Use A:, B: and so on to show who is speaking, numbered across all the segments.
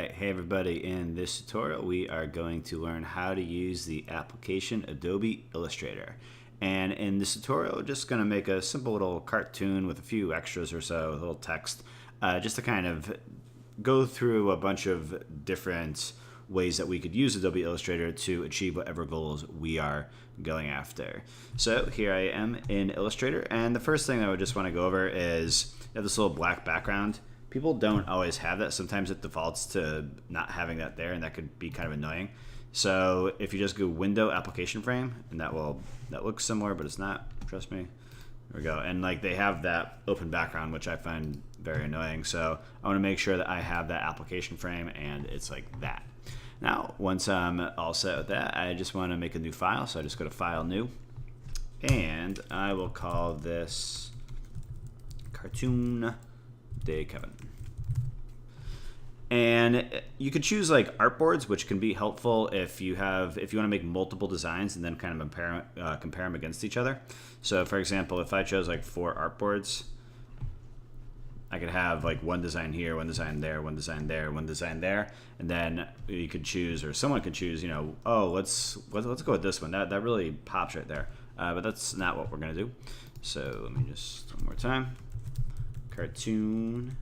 A: Alright, hey everybody, in this tutorial we are going to learn how to use the application Adobe Illustrator. And in this tutorial we're just going to make a simple little cartoon with a few extras or so, a little text, just to kind of go through a bunch of different ways that we could use Adobe Illustrator to achieve whatever goals we are going after. So here I am in Illustrator, and the first thing I would just want to go over is you have this little black background. People don't always have that. Sometimes it defaults to not having that there, and that could be kind of annoying. So if you just go Window Application Frame, and that looks similar, but it's not. Trust me. There we go. And like they have that open background, which I find very annoying. So I want to make sure that I have that application frame, and it's like that. Now, once I'm all set with that, I just want to make a new file. So I just go to File, New, and I will call this Cartoon Day Kevin. And you could choose like artboards, which can be helpful if you want to make multiple designs and then kind of compare them against each other. So for example, if I chose like 4 artboards, I could have like one design here, one design there, one design there, one design there, and then you could choose, or someone could choose, oh, let's go with this one. That really pops right there. But that's not what we're gonna do. So let me just one more time. Cartoon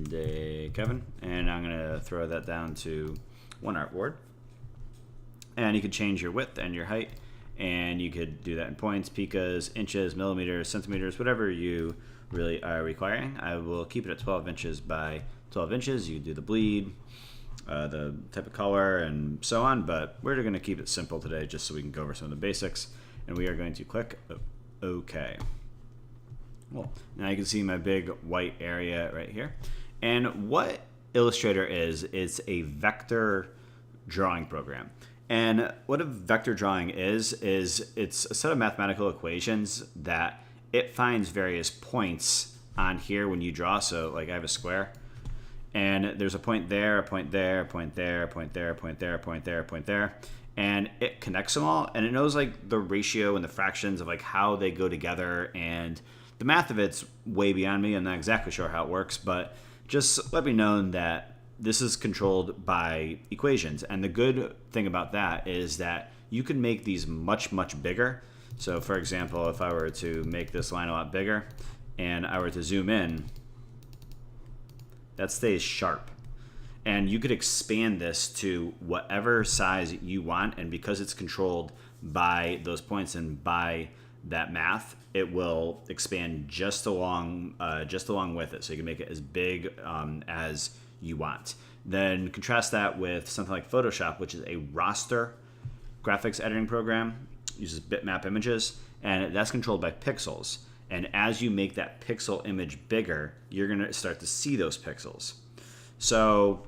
A: Day Kevin, and I'm gonna throw that down to 1 artboard. And you could change your width and your height, and you could do that in points, picas, inches, millimeters, centimeters, whatever you really are requiring. I will keep it at 12 inches by 12 inches. You do the bleed, the type of color, and so on, but we're going to keep it simple today just so we can go over some of the basics. And we are going to click OK. Well, now you can see my big white area right here. And what Illustrator is, it's a vector drawing program. And what a vector drawing is it's a set of mathematical equations that it finds various points on here when you draw. So like I have a square, and there's a point there, a point there, a point there, a point there, a point there, a point there, a point there, and it connects them all, and it knows like the ratio and the fractions of like how they go together, and the math of it's way beyond me. I'm not exactly sure how it works, but just let me know that this is controlled by equations. And the good thing about that is that you can make these much, much bigger. So for example, if I were to make this line a lot bigger and I were to zoom in, that stays sharp. And you could expand this to whatever size you want, and because it's controlled by those points and by that math, it will expand just along with it. So you can make it as big as you want. Then contrast that with something like Photoshop, which is a raster graphics editing program, uses bitmap images, and that's controlled by pixels. And as you make that pixel image bigger, you're gonna start to see those pixels. So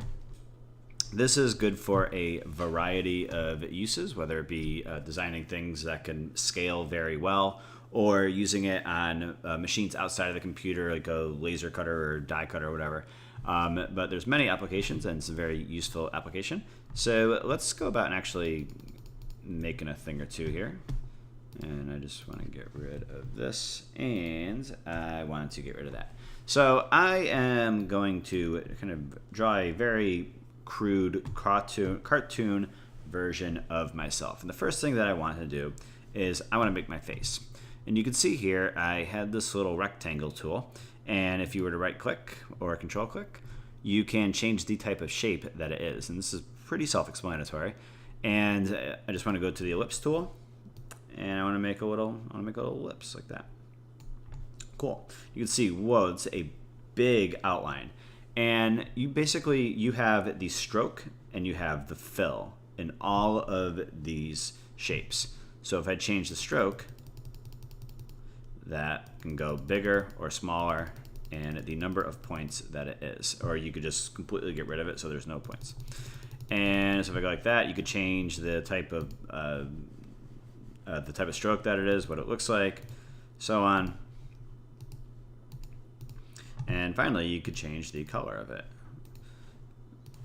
A: this is good for a variety of uses, whether it be designing things that can scale very well, or using it on machines outside of the computer, like a laser cutter or die cutter or whatever. But there's many applications, and it's a very useful application. So let's go about and actually making a thing or two here. And I just want to get rid of this, and I want to get rid of that. So I am going to kind of draw a very crude cartoon version of myself. And the first thing that I want to do is I want to make my face. And you can see here I had this little rectangle tool, and if you were to right click or control click, you can change the type of shape that it is. And this is pretty self-explanatory. And I just want to go to the ellipse tool, and I want to make a little ellipse like that. Cool. You can see, whoa, it's a big outline. And you have the stroke and you have the fill in all of these shapes. So if I change the stroke, that can go bigger or smaller, and the number of points that it is. Or you could just completely get rid of it so there's no points. And so if I go like that, you could change the type of stroke that it is, what it looks like, so on. And finally, you could change the color of it.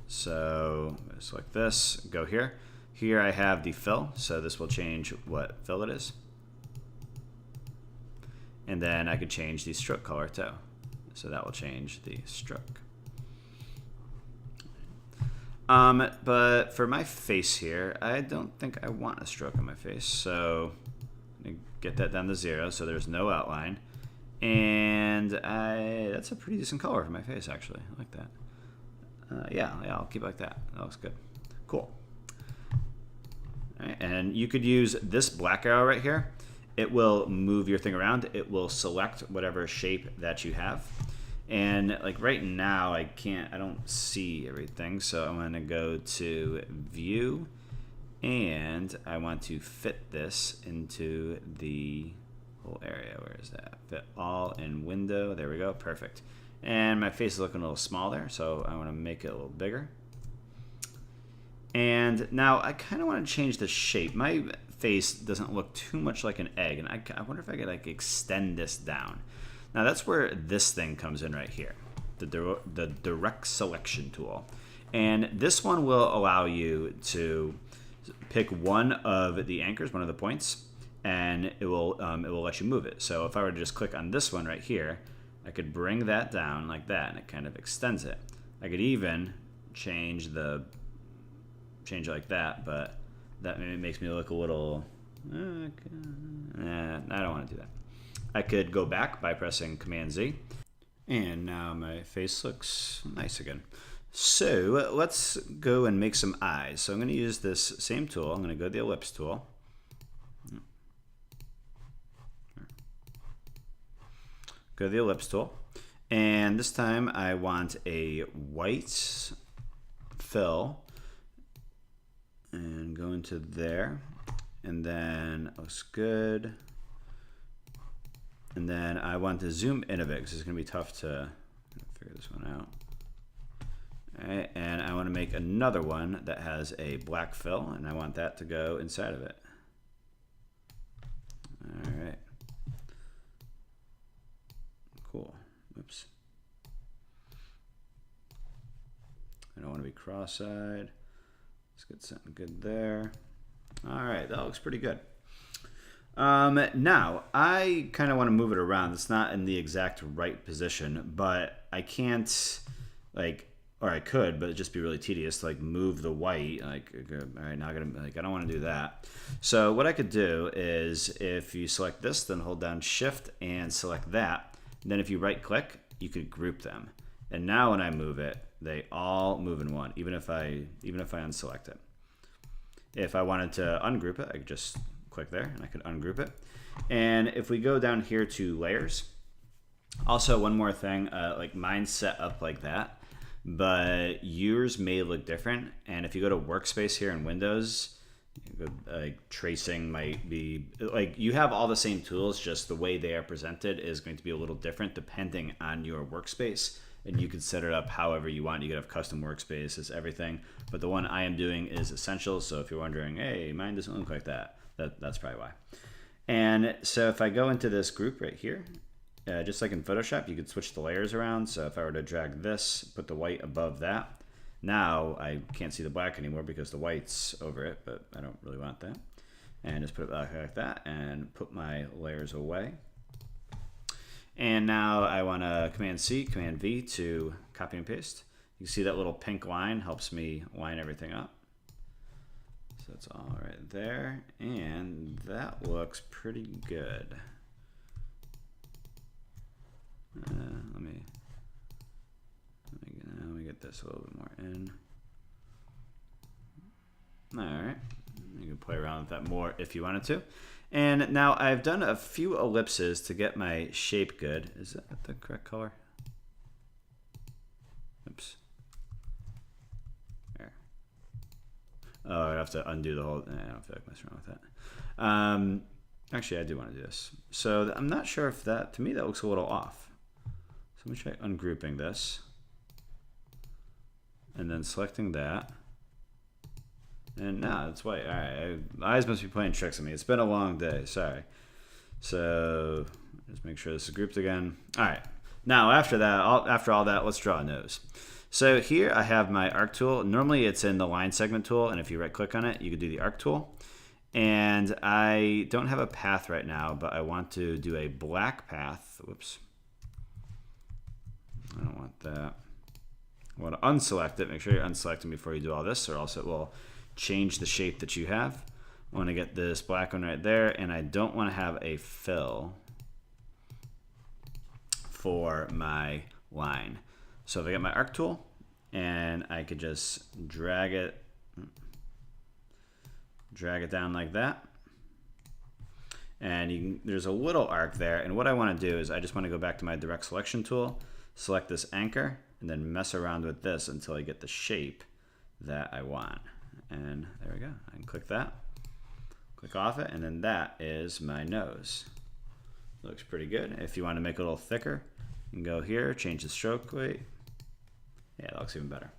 A: So select this, go here. Here I have the fill, so this will change what fill it is. And then I could change the stroke color too. So that will change the stroke. But for my face here, I don't think I want a stroke on my face. So get that down to 0 so there's no outline. And that's a pretty decent color for my face, actually. I like that. Yeah, I'll keep it like that. That looks good. Cool. All right, and you could use this black arrow right here. It will move your thing around. It will select whatever shape that you have. And like right now, I don't see everything. So I'm going to go to View, and I want to fit this into the whole area. Where is that? Fit all in Window. There we go. Perfect. And my face is looking a little small there, so I want to make it a little bigger. And now I kind of want to change the shape. My face doesn't look too much like an egg, and I wonder if I could like extend this down. Now that's where this thing comes in right here, the direct selection tool. And this one will allow you to pick one of the anchors, one of the points, and it will let you move it. So if I were to just click on this one right here, I could bring that down like that, and it kind of extends it. I could even change it like that, but that maybe makes me look a little, I don't want to do that. I could go back by pressing Command Z, and now my face looks nice again. So let's go and make some eyes. So I'm going to use this same tool. I'm going to go to the ellipse tool. Go to the ellipse tool, and this time I want a white fill, and go into there, and then looks good. And then I want to zoom in a bit because it's going to be tough to figure this one out. All right, and I want to make another one that has a black fill, and I want that to go inside of it. All right. Cool. Oops. I don't want to be cross-eyed. Let's get something good there. All right, that looks pretty good. Now, I kind of want to move it around. It's not in the exact right position, but I can't, or I could, but it'd just be really tedious, move the white. All right, now I don't want to do that. So what I could do is, if you select this, then hold down Shift and select that. Then if you right-click, you could group them. And now when I move it, they all move in one, even if I unselect it. If I wanted to ungroup it, I could just click there and I could ungroup it. And if we go down here to layers, also one more thing, mine's set up like that, but yours may look different. And if you go to Workspace here in Windows, tracing might be, you have all the same tools, just the way they are presented is going to be a little different depending on your workspace. And you can set it up however you want. You could have custom workspaces, everything. But the one I am doing is Essentials. So if you're wondering, hey, mine doesn't look like that, that's probably why. And so if I go into this group right here, just like in Photoshop, you could switch the layers around. So if I were to drag this, put the white above that, now I can't see the black anymore because the white's over it, but I don't really want that. And just put it back like that and put my layers away. And now I want to Command C, Command V to copy and paste. You see that little pink line helps me line everything up. So that's all right there. And that looks pretty good. Let me get this a little bit more in. All right. You can play around with that more if you wanted to. And now I've done a few ellipses to get my shape good. Is that the correct color? Oops. There. Oh, I have to undo the whole, I don't feel like messing around with that. Actually, I do want to do this. So I'm not sure if that, to me, that looks a little off. So let me try ungrouping this. And then selecting that. And now it's white. All right, eyes must be playing tricks on me. It's been a long day. Sorry. So just make sure this is grouped again. All right. Now after all that, let's draw a nose. So here I have my arc tool. Normally it's in the line segment tool, and if you right-click on it, you could do the arc tool. And I don't have a path right now, but I want to do a black path. Whoops. I don't want that. What want to unselect it, make sure you're unselecting before you do all this, or else it will change the shape that you have. I want to get this black one right there, and I don't want to have a fill for my line. So if I get my arc tool, and I could just drag it down like that. And there's a little arc there, and what I want to do is I just want to go back to my direct selection tool, select this anchor, and then mess around with this until I get the shape that I want. And there we go. I can click that, click off it, and then that is my nose. Looks pretty good. If you want to make it a little thicker, you can go here, change the stroke weight. Yeah, that looks even better.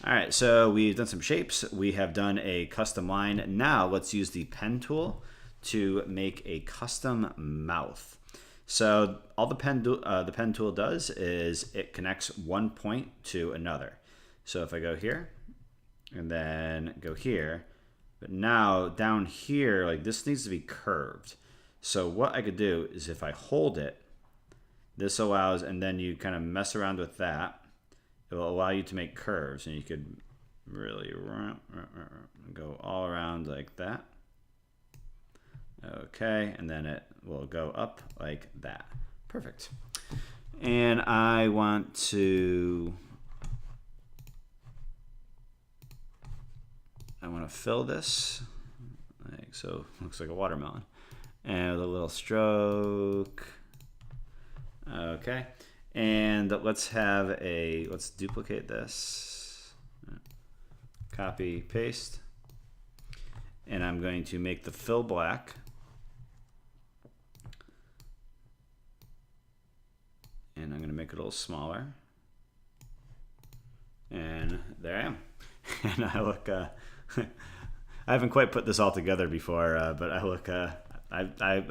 A: All right, so we've done some shapes. We have done a custom line. Now let's use the pen tool to make a custom mouth. So all the pen tool does is it connects one point to another. So if I go here and then go here, but now down here, like this needs to be curved. So what I could do is if I hold it, this allows, and then you kind of mess around with that, it will allow you to make curves, and you could really go all around like that. Okay, and then it will go up like that. Perfect. And I want to fill this, like so, looks like a watermelon. And with a little stroke. Okay, and let's duplicate this. Copy, paste. And I'm going to make the fill black. And I'm going to make it a little smaller. And there I am. And I look, I haven't quite put this all together before, but I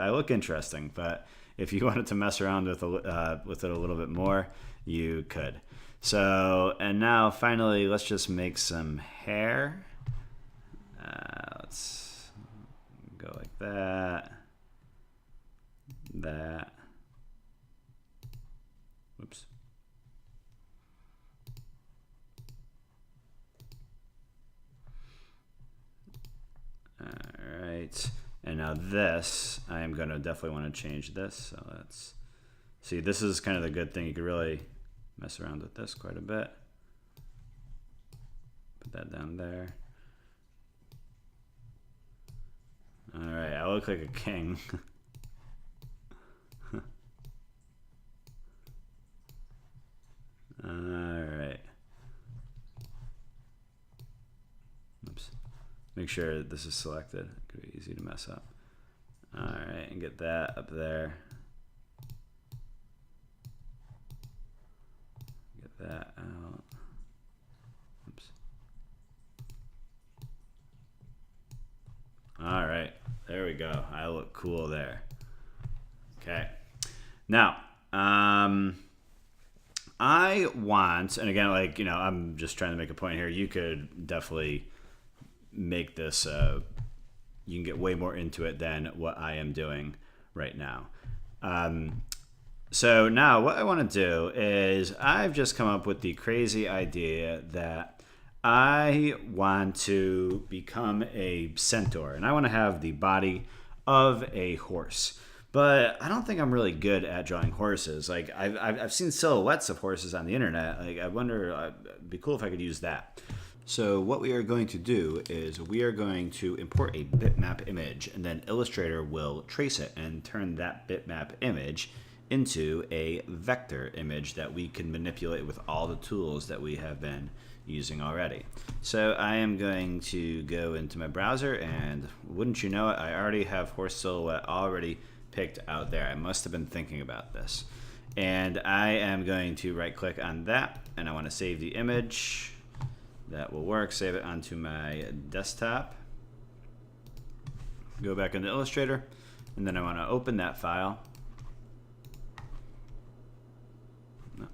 A: look interesting. But if you wanted to mess around with it a little bit more, you could. So, and now finally, let's just make some hair. Let's go like that. That. Whoops. All right. And now this, I am going to definitely want to change this. So let's see. This is kind of the good thing. You could really mess around with this quite a bit. Put that down there. All right. I look like a king. All right. Oops. Make sure that this is selected. It could be easy to mess up. All right, and get that up there. Get that out. Oops. All right, there we go. I look cool there. Okay. Now, I want, and again, like, you know, I'm just trying to make a point here. You could definitely make this, you can get way more into it than what I am doing right now. So now what I want to do is I've just come up with the crazy idea that I want to become a centaur, and I want to have the body of a horse. But I don't think I'm really good at drawing horses. Like I've seen silhouettes of horses on the internet. Like I wonder, it'd be cool if I could use that. So what we are going to do is we are going to import a bitmap image, and then Illustrator will trace it and turn that bitmap image into a vector image that we can manipulate with all the tools that we have been using already. So I am going to go into my browser, and wouldn't you know it, I already have horse silhouette already picked out there. I must have been thinking about this. And I am going to right click on that, and I want to save the image. That will work. Save it onto my desktop. Go back into Illustrator, and then I want to open that file. No.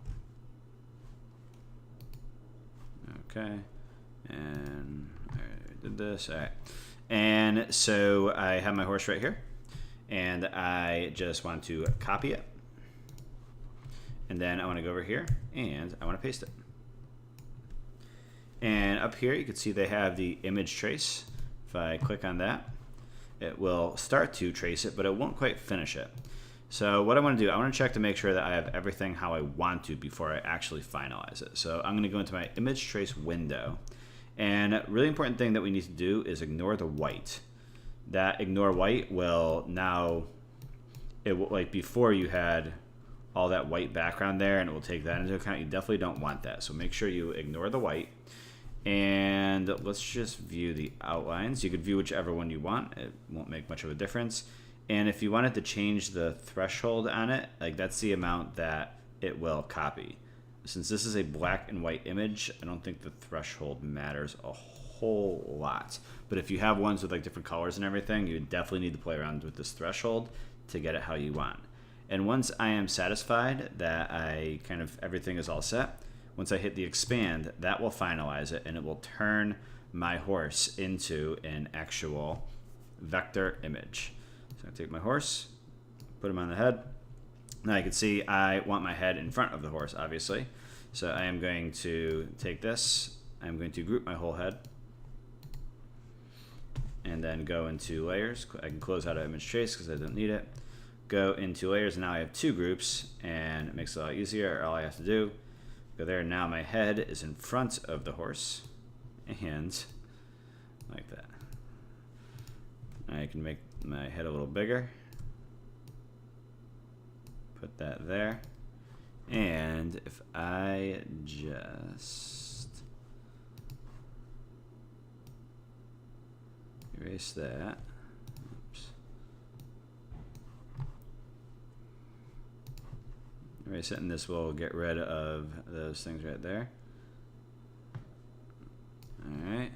A: Okay, and I did this. All right, and so I have my horse right here, and I just want to copy it, and then I want to go over here and I want to paste it. up here, you can see they have the image trace. If I click on that, it will start to trace it, but it won't quite finish it. So what I want to do, I want to check to make sure that I have everything how I want to before I actually finalize it. So I'm going to go into my image trace window. And a really important thing that we need to do is ignore the white. That ignore white will now, it will, like before you had all that white background there, and it will take that into account. You definitely don't want that. So make sure you ignore the white. And let's just view the outlines. You could view whichever one you want. It won't make much of a difference. And if you wanted to change the threshold on it, like that's the amount that it will copy. Since this is a black and white image, I don't think the threshold matters a whole lot. But if you have ones with like different colors and everything, you definitely need to play around with this threshold to get it how you want. And once I am satisfied that I kind of everything is all set, once I hit the expand, that will finalize it, and it will turn my horse into an actual vector image. So I take my horse, put him on the head. Now you can see I want my head in front of the horse, obviously. So I am going to take this, I'm going to group my whole head, and then go into layers. I can close out of image trace because I don't need it. Go into layers, and now I have two groups, and it makes it a lot easier. All I have to do, go there. Now my head is in front of the horse, and like that. I can make my head a little bigger. Put that there. And if I just erase that. Oops. Erase it, and this will get rid of those things right there. Alright.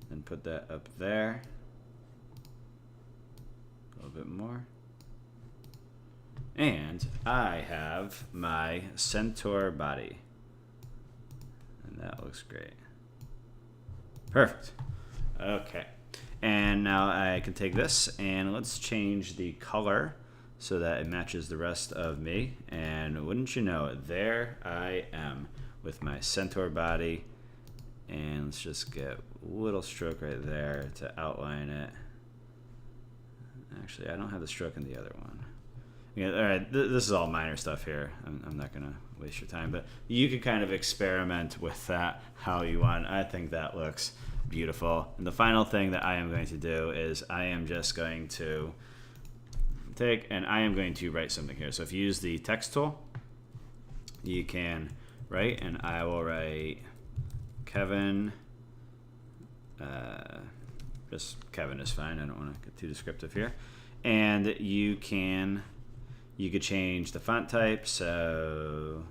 A: Then put that up there. A little bit more. And I have my centaur body. And that looks great. Perfect. Okay. And now I can take this and let's change the color so that it matches the rest of me. And wouldn't you know it, there I am with my centaur body. And let's just get a little stroke right there to outline it. Actually, I don't have the stroke in the other one. Yeah, all right, this is all minor stuff here. I'm not going to waste your time, but you can kind of experiment with that how you want. I think that looks beautiful. And the final thing that I am going to do is I am just going to take and I am going to write something here. So if you use the text tool, you can write, and I will write Kevin. Just Kevin is fine. I don't want to get too descriptive here. And you could change the font type. So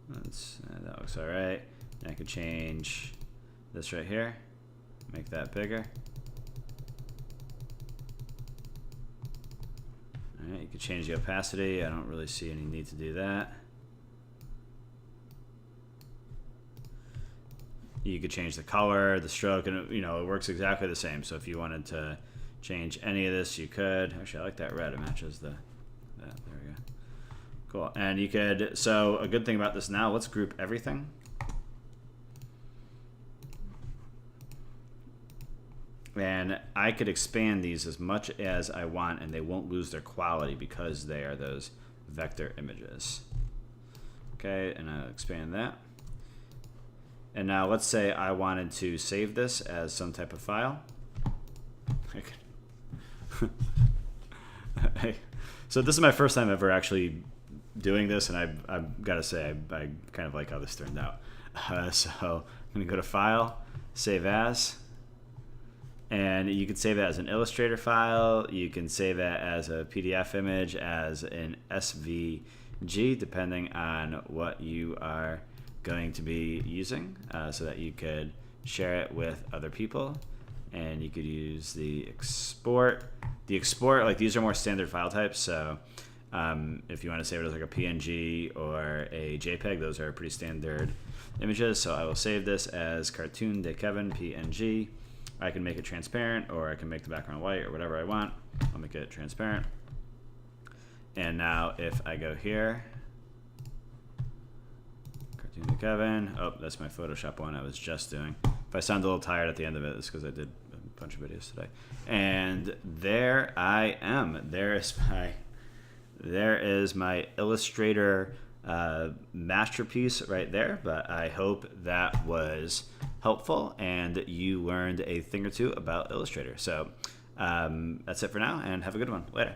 A: that looks all right. And I could change this right here. Make that bigger. All right. You could change the opacity. I don't really see any need to do that. You could change the color, the stroke, and it works exactly the same. So if you wanted to change any of this, you could. Actually, I like that red. It matches that. There we go. Cool. And you could. So a good thing about this now. Let's group everything. And I could expand these as much as I want, and they won't lose their quality because they are those vector images. Okay, and I'll expand that. And now let's say I wanted to save this as some type of file. So this is my first time ever actually doing this, and I've got to say I kind of like how this turned out. So I'm going to go to File, Save As, and you can save that as an Illustrator file. You can save that as a PDF image, as an SVG, depending on what you are going to be using, so that you could share it with other people. And you could use the export. The export, like these are more standard file types, so if you want to save it as like a PNG or a JPEG, those are pretty standard images. So I will save this as Cartoon de Kevin PNG. I can make it transparent, or I can make the background white, or whatever I want. I'll make it transparent. And now if I go here, Doing the Kevin. Oh, that's my Photoshop one I was just doing. If I sound a little tired at the end of it, it's because I did a bunch of videos today. And there I am. There is my Illustrator masterpiece right there. But I hope that was helpful and you learned a thing or two about Illustrator. So that's it for now, and have a good one. Later.